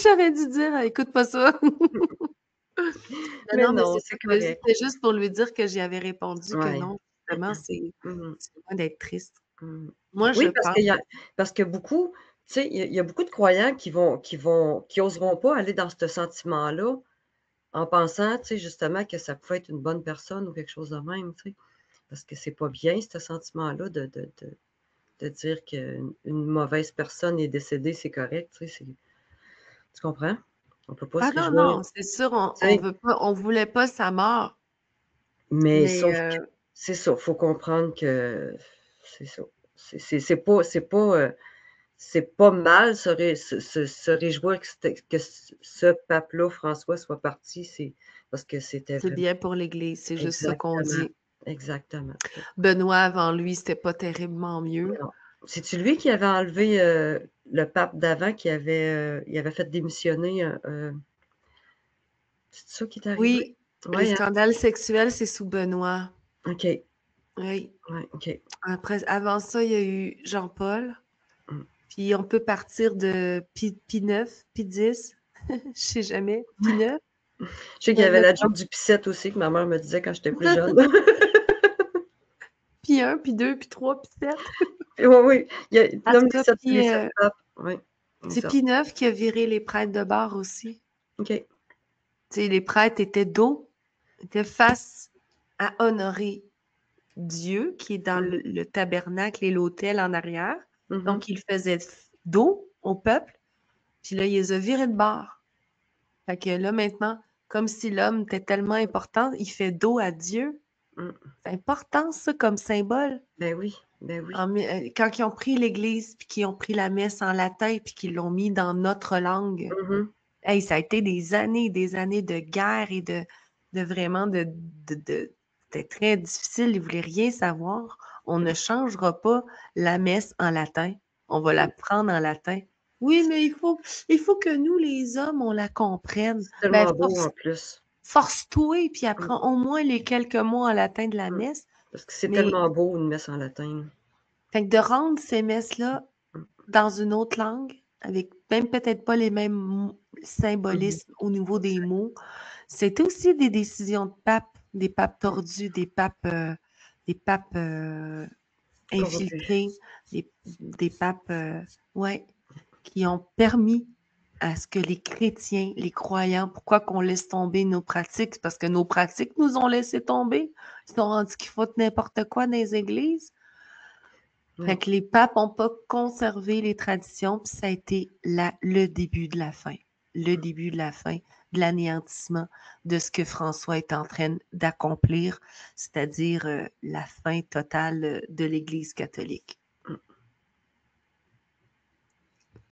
J'aurais dû dire: «Écoute pas ça». Mais Non, mais non, c'est ça, c'est correct. c'était juste pour lui dire que j'y avais répondu que Ouais. non, justement, Mmh. c'est loin d'être triste. Mmh. Moi, je Oui, pense parce que beaucoup tu sais, il y a beaucoup de croyants qui oseront pas aller dans ce sentiment-là, en pensant, tu sais, justement que ça pouvait être une bonne personne ou quelque chose de même, tu sais? Parce que c'est pas bien ce sentiment-là de dire qu'une mauvaise personne est décédée, c'est correct, tu sais, tu comprends? On peut pas ah se non, réjouir, non, c'est sûr, tu sais? on voulait pas sa mort, Mais mais sauf que c'est ça, faut comprendre que c'est ça. C'est pas mal se réjouir que ce pape-là, François, soit parti, c'est parce que c'était c'est vraiment bien pour l'Église, c'est juste ça qu'on exactement, dit. exactement. Benoît, avant lui, c'était pas terriblement mieux. Non. C'est-tu lui qui avait enlevé, le pape d'avant il avait fait démissionner, c'est ça qui est arrivé? Oui, les Ouais, hein? scandales sexuels, c'est sous Benoît. OK. Oui. Ouais, OK. Après avant ça, il y a eu Jean-Paul, Mmh. puis on peut partir de Pie IX, Pie X, je sais jamais, Pie IX, Je sais qu'il y avait le la pape. joke du pisset aussi que ma mère me disait quand j'étais plus jeune. Pie I, Pie II, Pie III, Pie VII. Oui, oui, En tout nomme cas, les 7 papes. Oui, c'est c'est ça. Pie IX qui a viré les prêtres de bar aussi. OK. Tu sais, les prêtres étaient dos, étaient face à honorer Dieu, qui est dans Mmh. le tabernacle et l'autel en arrière. Mmh mh. Donc, il faisait dos au peuple, puis là, il les a virés de bord. Fait que là, maintenant, comme si l'homme était tellement important, il fait dos à Dieu. Mmh. C'est important, ça, comme symbole. Ben oui, ben oui. Quand ils ont pris l'Église, puis qu'ils ont pris la messe en latin, puis qu'ils l'ont mis dans notre langue, Mmh mh. hey, ça a été des années de guerre et de vraiment c'était très difficile. Ils voulaient rien savoir. On ne changera pas la messe en latin. On va la Mmh. prendre en latin. Oui, mais il faut que nous, les hommes, on la comprenne. C'est Ben, tellement beau en plus. force-toi, puis Mmh. apprends au moins les quelques mots en latin de la Mmh. messe. Parce que c'est Mais, tellement beau une messe en latin. fait que de rendre ces messes-là Mmh. dans une autre langue, avec même peut-être pas les mêmes Mmh mh. symbolismes au niveau des Exact. mots, c'était aussi des décisions de papes, des papes Mmh. tordus, des papes Corrompu. infiltrés, des papes, ouais, qui ont permis à ce que les chrétiens, les croyants, pourquoi qu'on laisse tomber nos pratiques? Parce que nos pratiques nous ont laissé tomber. Ils se sont rendus qu'il faut n'importe quoi dans les églises. Fait Ouais. que les papes n'ont pas conservé les traditions, puis ça a été le début de la fin. Le début de la fin, de l'anéantissement de ce que François est en train d'accomplir, c'est-à-dire la fin totale de l'Église catholique.